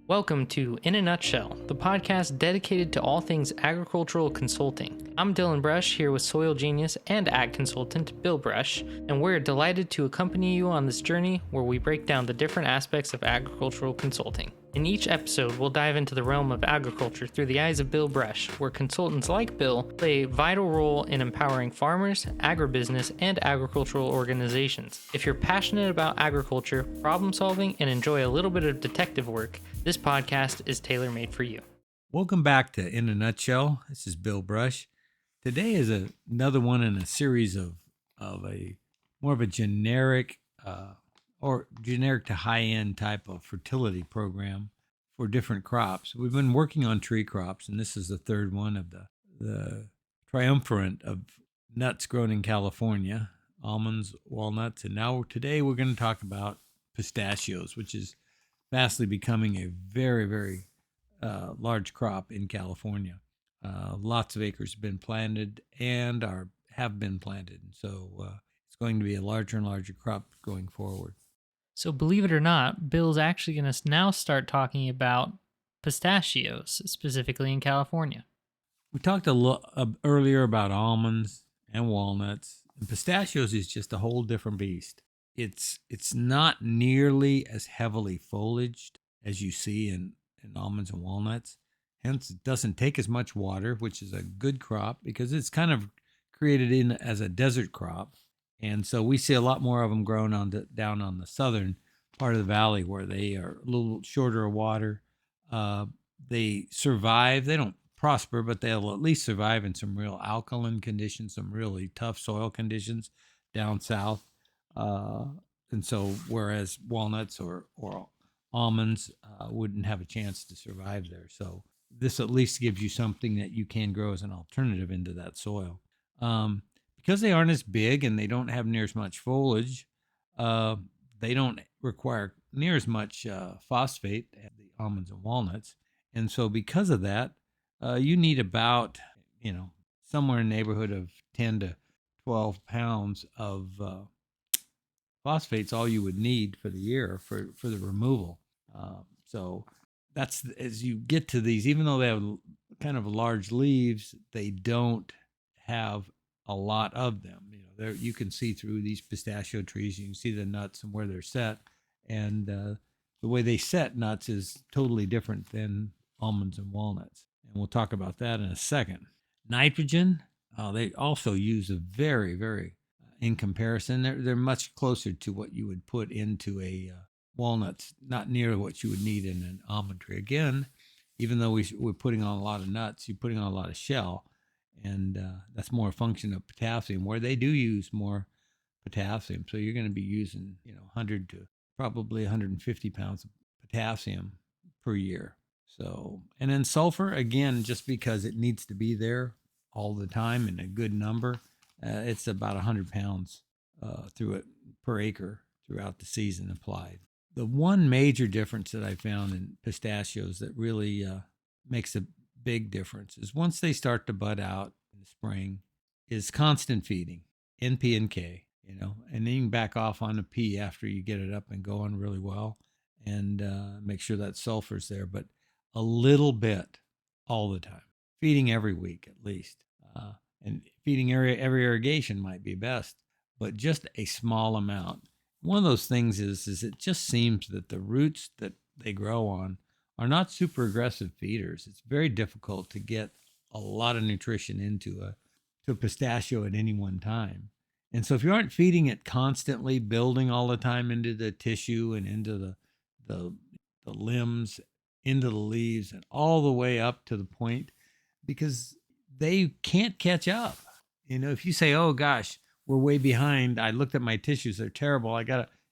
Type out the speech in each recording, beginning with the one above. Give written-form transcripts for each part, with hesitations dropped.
Welcome to In a Nutshell, the podcast dedicated to all things agricultural consulting. I'm Dylan Brush here with soil genius and ag consultant Bill Brush, and we're delighted to accompany you on this journey where we break down the different aspects of agricultural consulting. In each episode, we'll dive into the realm of agriculture through the eyes of Bill Brush, where consultants like Bill play a vital role in empowering farmers, agribusiness, and agricultural organizations. If you're passionate about agriculture, problem solving, and enjoy a little bit of detective work, this podcast is tailor-made for you. Welcome back to In a Nutshell. This is Bill Brush. Today is another one in a series of a more of a generic or generic to high-end type of fertility program for different crops. We've been working on tree crops, and this is the third one of the triumvirate of nuts grown in California, almonds, walnuts, and now today we're going to talk about pistachios, which is fastly becoming a very, very large crop in California. Lots of acres have been planted and have been planted. So it's going to be a larger and larger crop going forward. So believe it or not, Bill's actually going to now start talking about pistachios, specifically in California. We talked earlier about almonds and walnuts, and pistachios is just a whole different beast. It's not nearly as heavily foliaged as you see in almonds and walnuts. Hence, it doesn't take as much water, which is a good crop because it's kind of created as a desert crop. And so we see a lot more of them grown down on the southern part of the valley where they are a little shorter of water. They survive. They don't prosper, but they'll at least survive in some real alkaline conditions, some really tough soil conditions down south. And so whereas walnuts or almonds wouldn't have a chance to survive there. So this at least gives you something that you can grow as an alternative into that soil. Because they aren't as big and they don't have near as much foliage, they don't require near as much phosphate as the almonds and walnuts. And so because of that, you need about, somewhere in the neighborhood of 10 to 12 pounds of phosphate's all you would need for the year for the removal. So that's as you get to these, even though they have kind of large leaves, they don't have a lot of them. There you can see through these pistachio trees. You can see the nuts and where they're set, and the way they set nuts is totally different than almonds and walnuts. And we'll talk about that in a second. Nitrogen, they also use a very, very in comparison, they're much closer to what you would put into a walnuts, not near what you would need in an almond tree. Again, even though we're putting on a lot of nuts, you're putting on a lot of shell, and that's more a function of potassium, where they do use more potassium. So you're going to be using 100 to probably 150 pounds of potassium per year. So, and then sulfur, again, just because it needs to be there all the time in a good number. It's about 100 pounds through it per acre throughout the season applied. The one major difference that I found in pistachios that really makes a big difference is once they start to bud out in the spring is constant feeding, NP and K, and then you can back off on the P after you get it up and going really well and make sure that sulfur's there, but a little bit all the time, feeding every week at least. And feeding every irrigation might be best, but just a small amount. One of those things is it just seems that the roots that they grow on are not super aggressive feeders. It's very difficult to get a lot of nutrition into a pistachio at any one time. And so if you aren't feeding it constantly, building all the time into the tissue and into the limbs, into the leaves, and all the way up to the point, because they can't catch up. If you say, oh gosh, we're way behind. I looked at my tissues. They're terrible.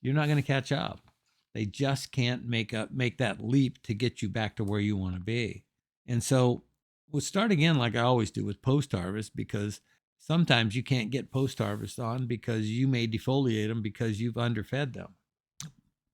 You're not going to catch up. They just can't make that leap to get you back to where you want to be. And so we'll start again, like I always do with post-harvest, because sometimes you can't get post-harvest on because you may defoliate them because you've underfed them.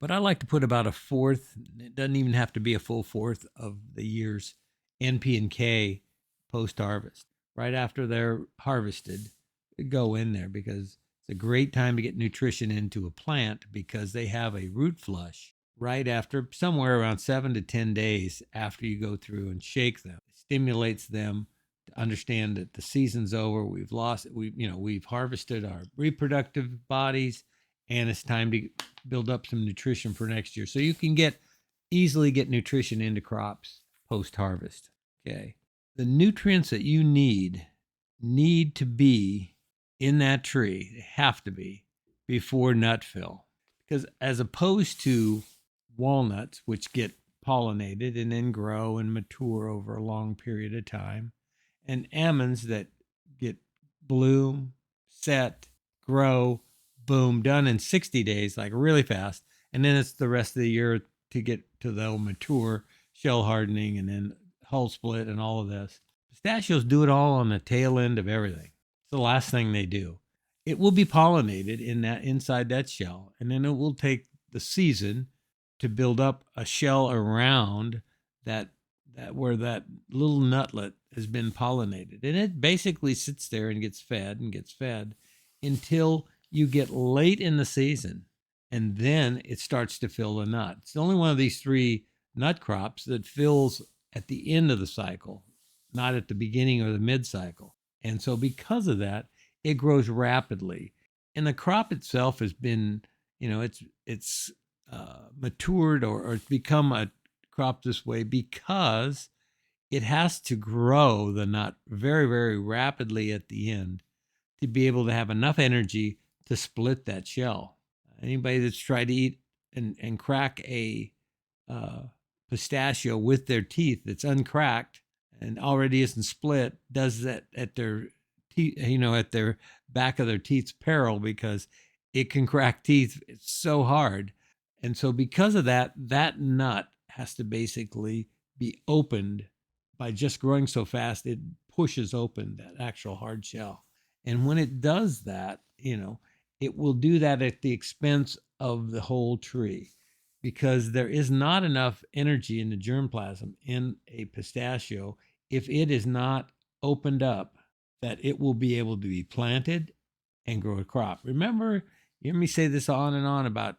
But I like to put about a fourth, it doesn't even have to be a full fourth of the year's NP and K post-harvest. Right after they're harvested, go in there because it's a great time to get nutrition into a plant because they have a root flush right after, somewhere around 7 to 10 days after you go through and shake them. It stimulates them to understand that the season's over. We've harvested our reproductive bodies, and it's time to build up some nutrition for next year. So you can easily get nutrition into crops post harvest. Okay. The nutrients that you need to be in that tree. They have to be before nut fill. Because as opposed to walnuts, which get pollinated and then grow and mature over a long period of time, and almonds that get bloom, set, grow, boom, done in 60 days, like really fast. And then it's the rest of the year to get to the mature shell hardening and then hull split and all of this. Pistachios do it all on the tail end of everything. It's the last thing they do. It will be pollinated inside that shell, and then it will take the season to build up a shell around that where that little nutlet has been pollinated. And it basically sits there and gets fed until you get late in the season, and then it starts to fill the nut. It's the only one of these three nut crops that fills at the end of the cycle, not at the beginning or the mid cycle. And so because of that, it grows rapidly. And the crop itself has been, it's matured or it's become a crop this way because it has to grow the nut very, very rapidly at the end to be able to have enough energy to split that shell. Anybody that's tried to eat and crack a pistachio with their teeth that's uncracked and already isn't split does that at their teeth, at their back of their teeth's peril, because it can crack teeth. It's so hard. And so because of that, that nut has to basically be opened by just growing so fast. It pushes open that actual hard shell. And when it does that, it will do that at the expense of the whole tree, because there is not enough energy in the germplasm in a pistachio if it is not opened up that it will be able to be planted and grow a crop. Remember, you hear me say this on and on about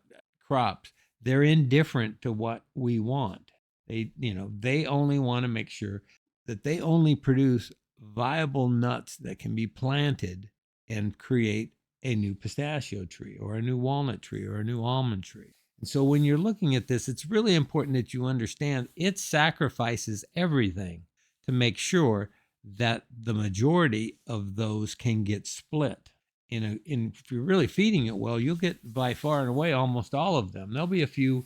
crops. They're indifferent to what we want. They only want to make sure that they only produce viable nuts that can be planted and create a new pistachio tree or a new walnut tree or a new almond tree. And so when you're looking at this, it's really important that you understand it sacrifices everything to make sure that the majority of those can get split. If you're really feeding it well, you'll get by far and away almost all of them. There'll be a few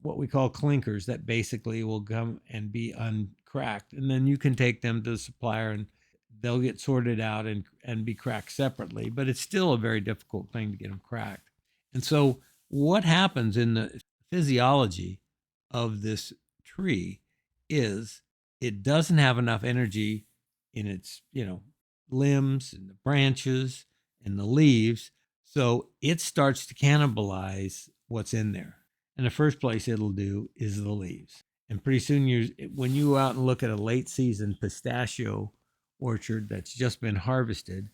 what we call clinkers that basically will come and be uncracked, and then you can take them to the supplier and they'll get sorted out and be cracked separately. But it's still a very difficult thing to get them cracked. And so what happens in the physiology of this tree is it doesn't have enough energy in its, limbs and the branches and the leaves. So it starts to cannibalize what's in there. And the first place it'll do is the leaves. And pretty soon when you go out and look at a late season pistachio orchard that's just been harvested,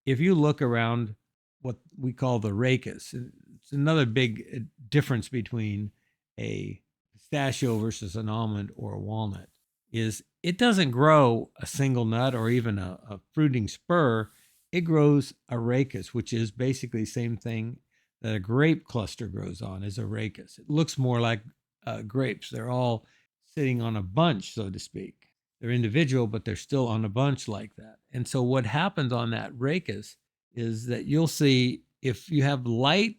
if you look around what we call the rachis, it's another big difference between a pistachio versus an almond or a walnut, is it doesn't grow a single nut or even a fruiting spur. It grows a rachis, which is basically the same thing that a grape cluster grows on, is a rachis. It looks more like grapes. They're all sitting on a bunch, so to speak. They're individual, but they're still on a bunch like that. And so what happens on that rachis is that you'll see, if you have light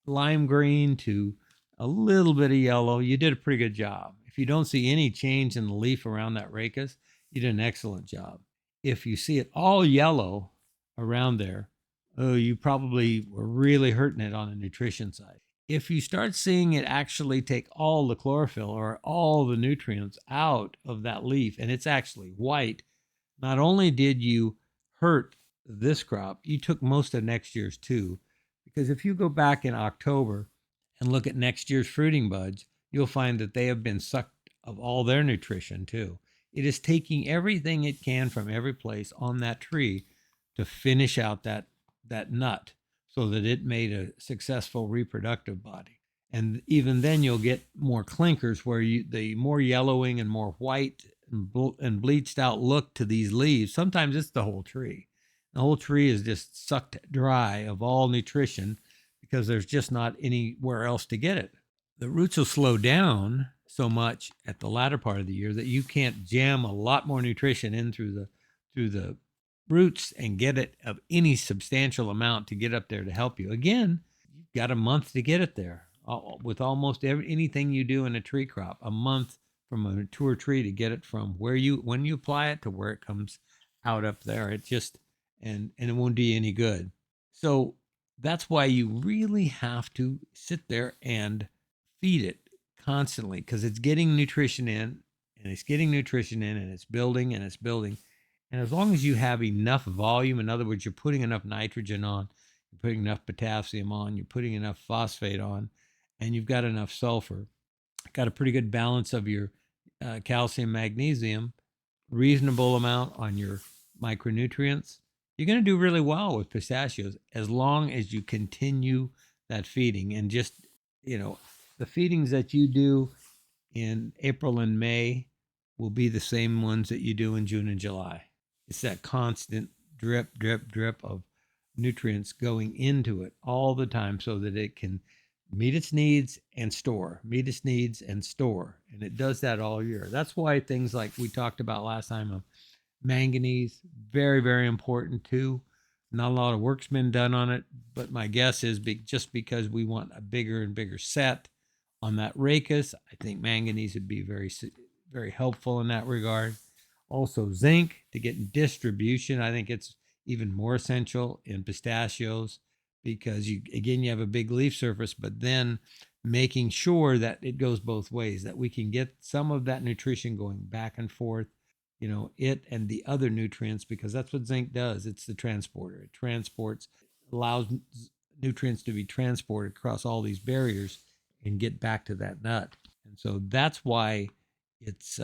lime green to a little bit of yellow, you did a pretty good job. If you don't see any change in the leaf around that rachis, you did an excellent job. If you see it all yellow around there, oh, you probably were really hurting it on the nutrition side. If you start seeing it actually take all the chlorophyll or all the nutrients out of that leaf and it's actually white, not only did you hurt this crop, you took most of next year's too. Because if you go back in October and look at next year's fruiting buds, you'll find that they have been sucked of all their nutrition too. It is taking everything it can from every place on that tree to finish out that nut so that it made a successful reproductive body. And even then you'll get more clinkers where the more yellowing and more white and bleached out look to these leaves. Sometimes it's the whole tree. The whole tree is just sucked dry of all nutrition because there's just not anywhere else to get it. The roots will slow down so much at the latter part of the year that you can't jam a lot more nutrition in through the roots and get it of any substantial amount to get up there to help you. Again, you've got a month to get it there. With almost anything you do in a tree crop, a month from a mature tree to get it from when you apply it to where it comes out up there. It just and it won't do you any good. So that's why you really have to sit there and feed it constantly, because it's getting nutrition in and it's getting nutrition in and it's building and it's building. And as long as you have enough volume, in other words, you're putting enough nitrogen on, you're putting enough potassium on, you're putting enough phosphate on, and you've got enough sulfur, got a pretty good balance of your calcium, magnesium, reasonable amount on your micronutrients, you're going to do really well with pistachios as long as you continue that feeding. And just, the feedings that you do in April and May will be the same ones that you do in June and July. It's that constant drip, drip, drip of nutrients going into it all the time so that it can meet its needs and store, meet its needs and store. And it does that all year. That's why things like we talked about last time of manganese, very, very important too. Not a lot of work's been done on it, but my guess is just because we want a bigger and bigger set on that rachis, I think manganese would be very, very helpful in that regard. Also zinc to get distribution. I think it's even more essential in pistachios because you have a big leaf surface, but then making sure that it goes both ways, that we can get some of that nutrition going back and forth, it and the other nutrients, because that's what zinc does. It's the transporter. It transports, allows nutrients to be transported across all these barriers and get back to that nut. And so that's why it's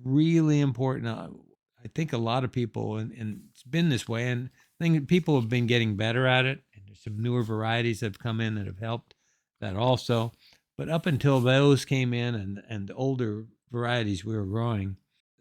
really important. I think a lot of people, and it's been this way, and I think people have been getting better at it. And there's some newer varieties that have come in that have helped that also. But up until those came in and the older varieties we were growing,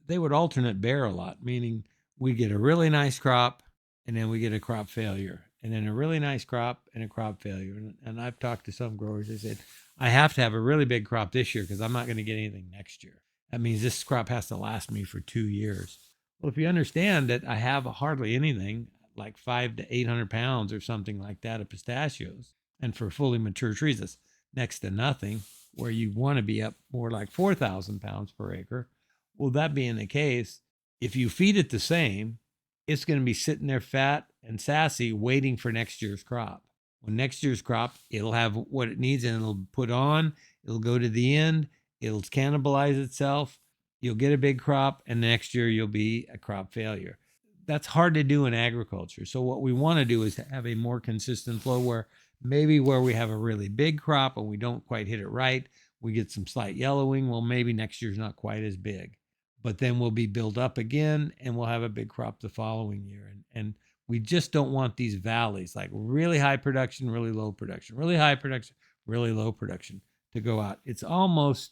they would alternate bear a lot, meaning we get a really nice crop and then we get a crop failure, and then a really nice crop and a crop failure. And I've talked to some growers, they said, I have to have a really big crop this year because I'm not going to get anything next year. That means this crop has to last me for 2 years. Well, if you understand that I have hardly anything, like 500 to 800 pounds or something like that of pistachios, and for fully mature trees, it's next to nothing, where you want to be up more like 4,000 pounds per acre. Well, that being the case, if you feed it the same, it's going to be sitting there fat and sassy waiting for next year's crop. When next year's crop, it'll have what it needs and it'll put on, it'll go to the end, it'll cannibalize itself, you'll get a big crop, and next year you'll be a crop failure. That's hard to do in agriculture. So what we want to do is have a more consistent flow where we have a really big crop and we don't quite hit it right, we get some slight yellowing. Well, maybe next year's not quite as big, but then we'll be built up again and we'll have a big crop the following year. And we just don't want these valleys, like really high production, really low production, really high production, really low production, to go out. It's almost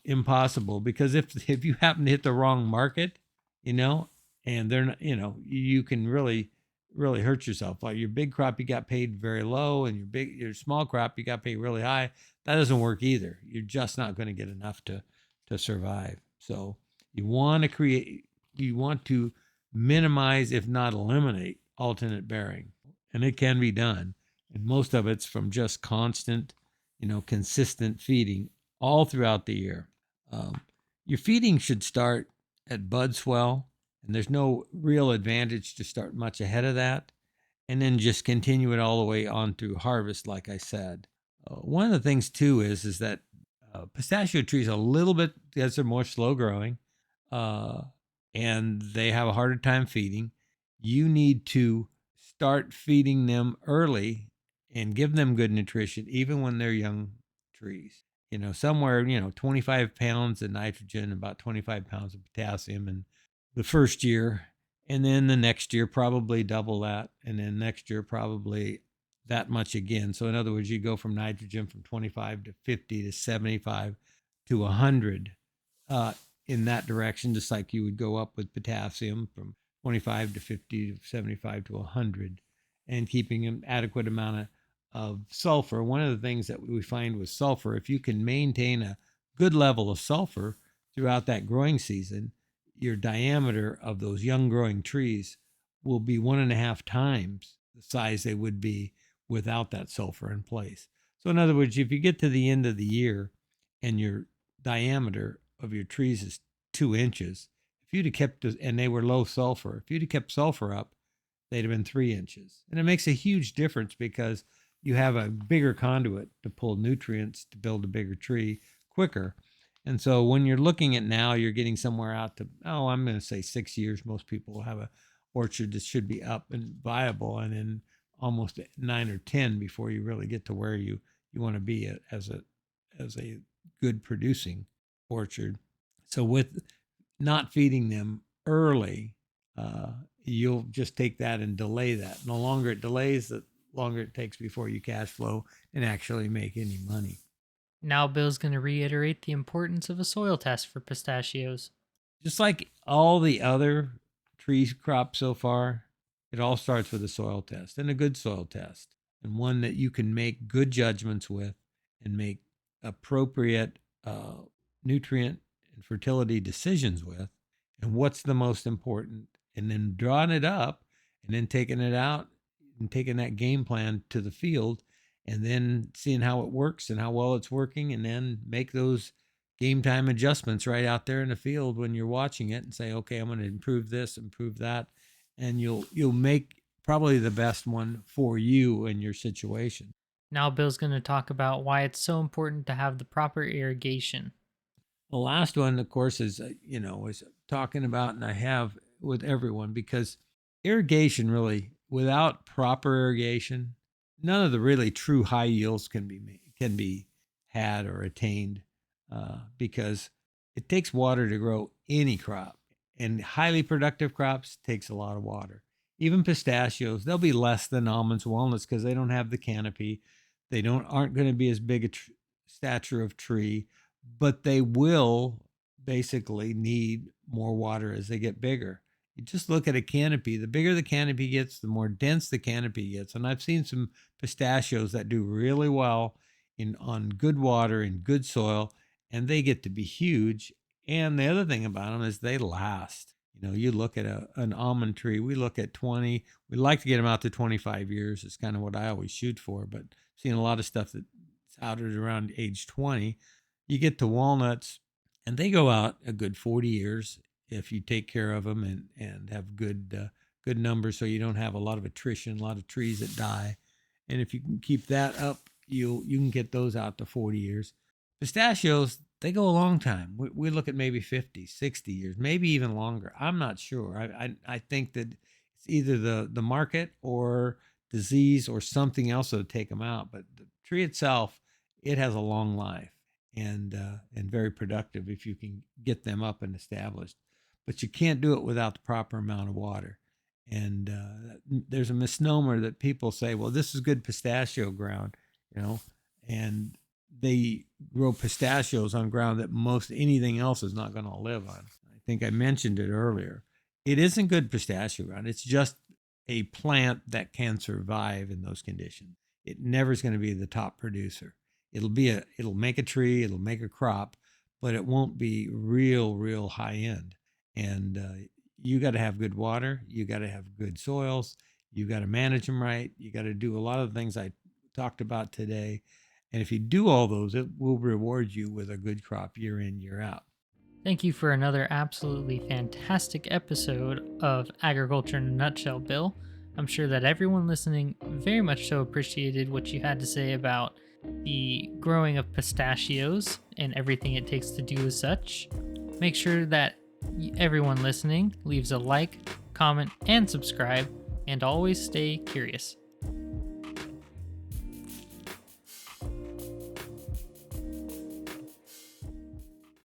impossible, because if you happen to hit the wrong market, and they're not, you can really hurt yourself. Like your big crop, you got paid very low, and your small crop, you got paid really high. That doesn't work either. You're just not going to get enough to survive. So you want to minimize, if not eliminate, alternate bearing. And it can be done. And most of it's from just constant, consistent feeding all throughout the year. Your feeding should start at bud swell, and there's no real advantage to start much ahead of that. And then just continue it all the way on through harvest, like I said. One of the things, too, is that pistachio trees a little bit, because they're more slow growing, and they have a harder time feeding. You need to start feeding them early and give them good nutrition, even when they're young trees. Somewhere, 25 pounds of nitrogen, about 25 pounds of potassium in the first year. And then the next year, probably double that. And then next year, probably that much again. So in other words, you go from nitrogen from 25 to 50 to 75 to 100 uh, in that direction, just like you would go up with potassium from 25 to 50 to 75 to 100, and keeping an adequate amount of sulfur. One of the things that we find with sulfur, if you can maintain a good level of sulfur throughout that growing season, your diameter of those young growing trees will be 1.5 times the size they would be without that sulfur in place. So in other words, if you get to the end of the year and your diameter of your trees is 2 inches, if you'd have kept, and they were low sulfur, if you'd have kept sulfur up, they'd have been 3 inches. And it makes a huge difference because you have a bigger conduit to pull nutrients to build a bigger tree quicker. And so when you're looking at now, you're getting somewhere out to, I'm going to say 6 years. Most people will have a orchard that should be up and viable, and then almost 9 or 10 before you really get to where you want to be as a good producing orchard. So with not feeding them early, you'll just take that and delay that. The longer it delays, the longer it takes before you cash flow and actually make any money. Now Bill's going to reiterate the importance of a soil test for pistachios. Just like all the other tree crops so far, it all starts with a soil test, and a good soil test, and one that you can make good judgments with and make appropriate nutrient and fertility decisions with, and what's the most important, and then drawing it up and then taking it out and taking that game plan to the field and then seeing how it works and how well it's working, and then make those game time adjustments right out there in the field when you're watching it and say, okay, I'm going to improve this, improve that, and you'll make probably the best one for you and your situation. Now Bill's going to talk about why it's so important to have the proper irrigation. The last one, of course, is is talking about, and I have with everyone, because irrigation really, without proper irrigation, none of the really true high yields can be had or attained, because it takes water to grow any crop, and highly productive crops takes a lot of water. Even pistachios, they'll be less than almonds, walnuts, because they don't have the canopy. They aren't going to be as big a stature of tree, but they will basically need more water as they get bigger. You just look at a canopy. The bigger the canopy gets, the more dense the canopy gets. And I've seen some pistachios that do really well on good water and good soil, and they get to be huge. And the other thing about them is they last. You look at an almond tree, we look at 20, we like to get them out to 25 years. It's kind of what I always shoot for, but seeing a lot of stuff that's out at around age 20. You get to walnuts, and they go out a good 40 years if you take care of them and have good numbers, so you don't have a lot of attrition, a lot of trees that die. And if you can keep that up, you can get those out to 40 years. Pistachios, they go a long time. We look at maybe 50, 60 years, maybe even longer. I'm not sure. I think that it's either the market or disease or something else that'll take them out. But the tree itself, it has a long life and very productive if you can get them up and established. But you can't do it without the proper amount of water. And there's a misnomer that people say, well, this is good pistachio ground, and they grow pistachios on ground that most anything else is not going to live on. I think I mentioned it earlier. It isn't good pistachio ground. It's just a plant that can survive in those conditions. It never is going to be the top producer. It'll make a tree, it'll make a crop, but it won't be real high end. And you got to have good water. You got to have good soils. You got to manage them right. You got to do a lot of the things I talked about today. And if you do all those, it will reward you with a good crop year in, year out. Thank you for another absolutely fantastic episode of Agriculture in a Nutshell, Bill. I'm sure that everyone listening very much so appreciated what you had to say about the growing of pistachios and everything it takes to do as such. Make sure that everyone listening leaves a like, comment, and subscribe, and always stay curious.